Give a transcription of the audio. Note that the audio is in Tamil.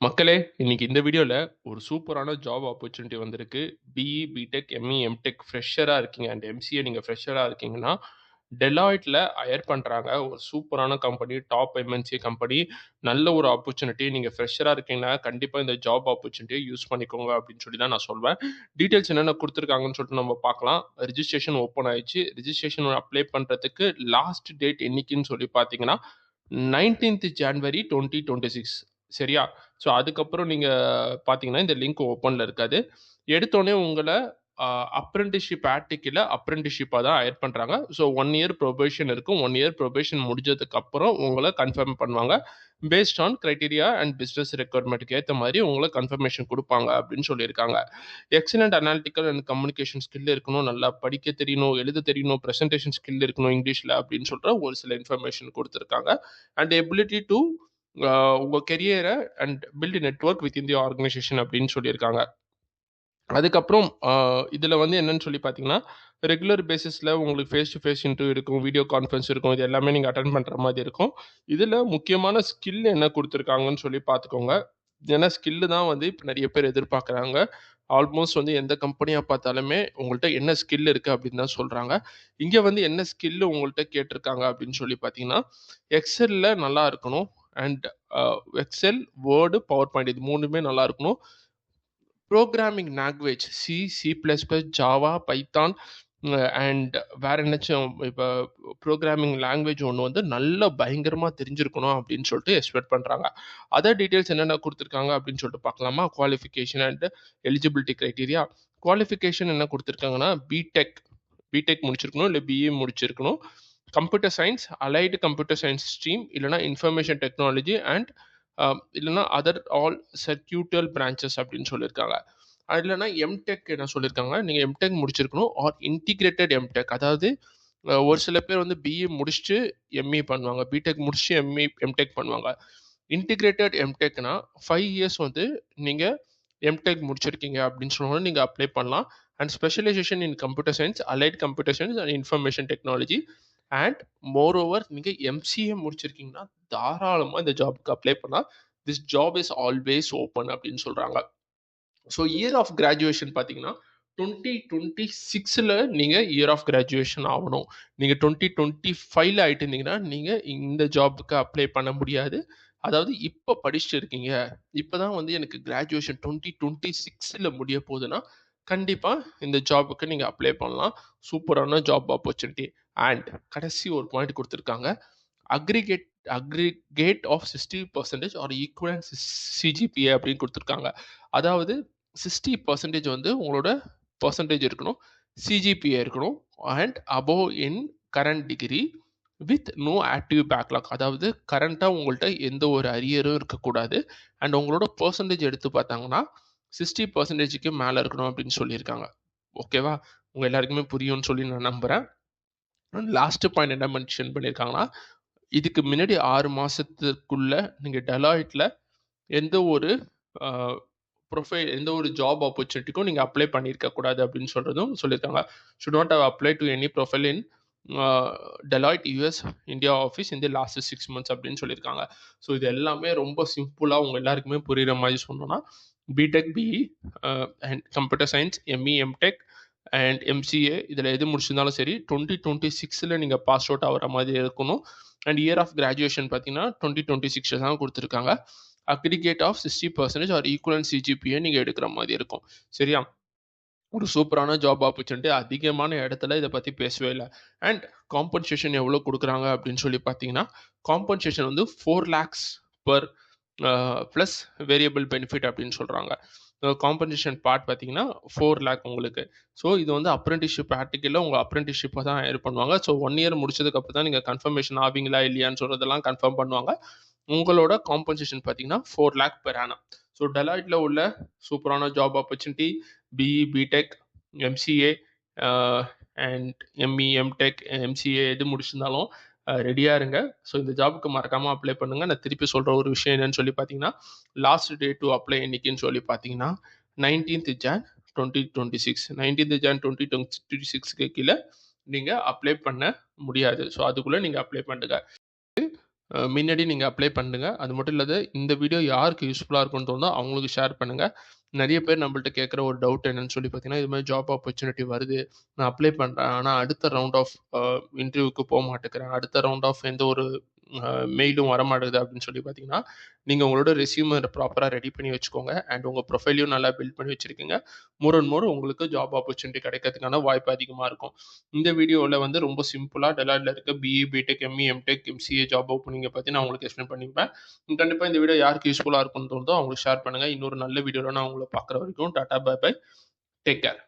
மக்களே, இன்னைக்கு இந்த வீடியோல ஒரு சூப்பரான ஜாப் ஆப்பர்ச்சுனிட்டி வந்திருக்கு. பிஇ, பிடெக், எம்இ, எம்டெக் ஃப்ரெஷரா இருக்கீங்க அண்ட் எம்சிஏ நீங்க ஃப்ரெஷரா இருக்கீங்கன்னா, டெலாய்ட்ல ஹையர் பண்றாங்க. ஒரு சூப்பரான கம்பெனி, டாப் எம்என்சி கம்பெனி. நல்ல ஒரு ஆப்பர்ச்சுனிட்டி. நீங்க ஃப்ரெஷரா இருக்கீங்கன்னா, கண்டிப்பா இந்த ஜாப் ஆப்பர்ச்சுனிட்டிய யூஸ் பண்ணிக்கோங்க அப்படின்னு சொல்லி தான் நான் சொல்வேன். டீட்டெயில்ஸ் என்னென்ன குடுத்துருக்காங்கன்னு சொல்லிட்டு நம்ம பார்க்கலாம். ரிஜிஸ்ட்ரேஷன் ஓப்பன் ஆயிடுச்சு. ரிஜிஸ்ட்ரேஷன் அப்ளை பண்றதுக்கு லாஸ்ட் டேட் என்னைக்குன்னு சொல்லி பார்த்தீங்கன்னா, 19th ஜான்வரி 2026 சரியா? ஸோ அதுக்கப்புறம் நீங்க பார்த்தீங்கன்னா, இந்த லிங்க் ஓப்பன்ல இருக்காது. எடுத்தோனே உங்கள அப்ரென்டிஸ்ஷிப் ஆக்ட் கீழ அப்ரென்டிஸ்ஷிப்பா தான் ஹையர் பண்றாங்க. ஸோ 1 இயர் புரொபேஷன் இருக்கும். 1 இயர் புரொபேஷன் முடிஞ்சதுக்கப்புறம் உங்கள கன்ஃபர்ம் பண்ணுவாங்க. Based on criteria and business ரெக்யர்மென்ட்க்கு ஏத்த மாரி உங்கள கன்ஃபர்மேஷன் குடுப்பாங்க அப்படின்னு சொல்லியிருக்காங்க. Excellent analytical and communication skill இருக்கணும். நல்லா படிக்க தெரியணும், எழுத தெரியணும், பிரசன்டேஷன் ஸ்கில் இருக்கணும் இங்கிலீஷ்ல அப்படின்னு சொல்ற ஒரு சில இன்ஃபர்மேஷன் குடுத்திருக்காங்க. அண்ட் எபிலிட்டி டூ உங்க கெரியர and build network within the organisation அப்படின்னு சொல்லியிருக்காங்க. அதுக்கப்புறம் இதுல வந்து என்னன்னு சொல்லி பார்த்தீங்கன்னா, ரெகுலர் பேசிஸ்ல உங்களுக்கு ஃபேஸ் டூ ஃபேஸ் இன்டர்வியூ இருக்கும், வீடியோ கான்ஃபரன்ஸ் இருக்கும். இது எல்லாமே நீங்க அட்டெண்ட் பண்ற மாரி இருக்கும். இதுல முக்கியமான ஸ்கில் என்ன குடுத்துருக்காங்கன்னு சொல்லி பார்த்துக்கோங்க. ஏன்னா ஸ்கில் தான் வந்து இப்ப நெறைய பேர் எதிர்பார்க்குறாங்க. ஆல்மோஸ்ட் வந்து எந்த கம்பெனியா பார்த்தாலுமே உங்கள்ட்ட என்ன ஸ்கில் இருக்கு அப்படின்னு தான் சொல்றாங்க. இங்க வந்து என்ன ஸ்கில் உங்கள்ட்ட கேட்டிருக்காங்க அப்படின்னு சொல்லி பார்த்தீங்கன்னா, எக்ஸெல்ல நல்லா இருக்கணும். And uh Excel, Word, PowerPoint இது 3மே நல்லா இருக்கணும். Programming language C, C plus plus, Java, Python and வேற என்னாச்சும் இப்ப புரோகிராமிங் லாங்குவேஜ் ஒண்ணு வந்து நல்லா பயங்கரமா தெரிஞ்சிருக்கணும் அப்படின்னு சொல்லிட்டு எக்ஸ்பெக்ட் பண்றாங்க. அதர் டீட்டெயில்ஸ் என்னென்ன குடுத்துருக்காங்க அப்படின்னு சொல்லிட்டு பார்க்கலாமா? Qualification and eligibility criteria. Qualification என்ன குடுத்துருக்காங்கன்னா, பிடெக் முடிச்சிருக்கணும், இல்ல பிஇ முடிச்சிருக்கணும். Computer science, allied computer science stream, இல்லன்னா இன்ஃபர்மேஷன் டெக்னாலஜி அண்ட் இல்லன்னா அதர் ஆல் சர்க்யூட்டல் பிரான்ச்சஸ் அப்படின்னு சொல்லியிருக்காங்க. அது இல்லன்னா எம்டெக் என்ன சொல்லியிருக்காங்க, நீங்க எம்டெக் முடிச்சிருக்கணும் ஆர் இன்டிகிரேட்டட் எம்டெக். அதாவது ஒரு சில பேர் வந்து பிஇ முடிச்சுட்டு எம்இ பண்ணுவாங்க. பிடெக் முடிச்சுட்டு எம்டெக் பண்ணுவாங்க. இன்டிகிரேட்டட் எம்டெக்னா 5 இயர்ஸ் வந்து நீங்க எம்டெக் முடிச்சிருக்கீங்க அப்படின்னு சொன்னா நீங்க அப்ளை பண்ணலாம். And specialisation in computer science, allied computer science and information technology and moreover நீங்க எம்சிஏ முடிச்சிருக்கீங்கன்னா தாராளமா இந்த ஜாப்க்கு அப்ளை பண்ணலாம். This job is always open அப்படின்னு சொல்றாங்க. ஸோ இயர் ஆஃப் கிராஜுவேஷன் பார்த்தீங்கன்னா 2026ல நீங்க இயர் ஆஃப் கிராஜுவேஷன் ஆகணும். நீங்க 2025ல ஆயிட்டு இருந்தீங்கன்னா நீங்க இந்த ஜாப்க்கு அப்ளை பண்ண முடியாது. அதாவது இப்ப படிச்சுட்டு இருக்கீங்க. இப்பதான் வந்து எனக்கு கிராஜுவேஷன் 2026ல முடிய போகுதுன்னா, கண்டிப்பா இந்த ஜாப்க்கு நீங்க அப்ளை பண்ணலாம். சூப்பரான ஜாப் ஆப்பர்ச்சுனிட்டி. அண்ட் கடைசி ஒரு பாயிண்ட் குடுத்திருக்காங்க. Aggregate aggregate of 60% or equivalent CGPA அப்படின்னு குடுத்திருக்காங்க. அதாவது 60% வந்து உங்களோட பெர்சன்டேஜ் இருக்கணும். சிஜிபிஏ இருக்கணும். And above in current degree with no active backlog. அதாவது கரண்ட்டா உங்கள்ட்ட எந்த ஒரு அரியரும் இருக்கக்கூடாது. அண்ட் உங்களோட பெர்சன்டேஜ் எடுத்து பார்த்தாங்கன்னா, 60%க்கு மேல இருக்கணும் அப்படின்னு சொல்லியிருக்காங்க. ஓகேவா? உங்க எல்லாருக்குமே புரியும்னு சொல்லி நான் நம்புறேன். லாஸ்ட் பாயிண்ட் என்ன மென்ஷன் பண்ணியிருக்காங்கன்னா, இதுக்கு முன்னாடி 6 மாசத்துக்குள்ள நீங்க டெலாய்ட்ல எந்த ஒரு அ எந்த ஒரு ஜாப் ஆப்பர்ச்சுனிட்டிக்கும் நீங்க அப்ளை பண்ணியிருக்க கூடாது அப்படின்னு சொல்றதும் சொல்லியிருக்காங்க. Should not have apply to any profile in Deloitte US India office in the last 6 months அப்படின்னு சொல்லியிருக்காங்க. ஸோ இது எல்லாமே ரொம்ப சிம்பிளா உங்க எல்லாருக்குமே புரியிற மாதிரி சொன்னோம்னா, BTech, BE and computer science, ME, MTech and MCA இதில எது முடிச்சிருந்தாலும் சரி 2026ல நீங்க பாஸ் அவுட் ஆகுற மாதிரி இருக்கணும். அண்ட் இயர் ஆஃப் கிராஜுவேஷன் பார்த்தீங்கன்னா 2026 தான் குடுத்துருக்காங்க. Aggregate of 60% or equivalent CGPA நீங்க எடுக்கிற மாதிரி இருக்கும். சரியா? ஒரு சூப்பரான ஜாப் ஆப்பர்ச்சுனிட்டி. அதிகமான இடத்துல இத பத்தி பேசவே இல்ல. அண்ட் காம்பன்சேஷன் எவ்வளோ குடுக்குறாங்க அப்படின்னு சொல்லி பார்த்தீங்கன்னா, காம்பன்சேஷன் வந்து 4 lakhs per plus variable benefit அப்படின்னு சொல்றாங்க. காம்பன்சேஷன் பார்ட் பார்த்தீங்கன்னா 4 லேக் உங்களுக்கு. ஸோ இது வந்து அப்ரென்டிஸ்ஷிப் ஆர்டிக்கிள்ல உங்க அப்ரென்டிஸ்ஷிப்ப தான் ஹையர் பண்ணுவாங்க. ஸோ 1 இயர் முடிச்சதுக்கு அப்புறம் தான் நீங்க கன்ஃபர்மேஷன் ஆவீங்களா இல்லையான்னு சொல்றதெல்லாம் கன்ஃபார்ம் பண்ணுவாங்க. உங்களோட காம்பன்சேஷன் பார்த்தீங்கன்னா 4 லேக் பெர் ஆனம். ஸோ டெலாய்ட்ல உள்ள சூப்பரான job opportunity BE, BTech, MCA and ME, MTech, MCA எது முடிச்சிருந்தாலும் ரெடியா இருங்க. ஸோ இந்த ஜாப்க்கு மறக்காம அப்ளை பண்ணுங்க. நான் திருப்பி சொல்ற ஒரு விஷயம் என்னன்னு சொல்லி பார்த்தீங்கன்னா, லாஸ்ட் டேட் டூ அப்ளை என்னைக்குன்னு சொல்லி பார்த்தீங்கன்னா, 19th ஜான் 2026 19th ஜான் 2026க்கு கீழ நீங்க அப்ளை பண்ண முடியாது. ஸோ அதுக்குள்ள நீங்க அப்ளை பண்ணுங்க. முன்னாடி நீங்க அப்ளை பண்ணுங்க. அது மட்டும் இல்லாத இந்த வீடியோ யாருக்கு யூஸ்ஃபுல்லா இருக்கும்னு தோணுதோ அவங்களுக்கு ஷேர் பண்ணுங்க. நெறைய பேர் நம்மள்ட்ட கேட்குற ஒரு டவுட் என்னன்னு சொல்லி பார்த்தீங்கன்னா, இது மாரி ஜாப் ஆப்பர்ச்சுனிட்டி வருது. நான் அப்ளை பண்றேன். ஆனா அடுத்த ரவுண்ட் ஆஃப் இன்டர்வியூக்கு மாட்டேங்கிறேன். அடுத்த ரவுண்ட் ஆஃப் எந்த ஒரு அ மெயிலும் வரமாட்டேங்குது அப்படின்னு சொல்லி பார்த்தீங்கன்னா, நீங்க உங்களோட ரெஸ்யூம ப்ராப்பரா ரெடி பண்ணி வச்சுக்கோங்க. அண்ட் உங்க ப்ரொஃபைலையும் நல்லா பில்ட் பண்ணி வச்சிருக்கீங்க. மோர் அண்ட் மோர் உங்களுக்கு ஜாப் ஆப்பர்ச்சுனிட்டி கிடைக்கிறதுக்கான வாய்ப்பு அதிகமா இருக்கும். இந்த வீடியோல வந்து ரொம்ப சிம்பிளா டெலாய்ட்ல இருக்க BE, BTech, ME, MTech, MCA job ஓப்பனிங்க பத்தி நான் உங்களுக்கு எக்ஸ்பிளைன் பண்ணியிருப்பேன். கண்டிப்பா இந்த வீடியோ யாருக்கு யூஸ்ஃபுல்லா இருக்கும்னு தோணுதோ அவங்களுக்கு ஷேர் பண்ணுங்க. இன்னொரு நல்ல வீடியோல நான் உங்கள பார்க்குற வரைக்கும் tata, bye bye. Take care.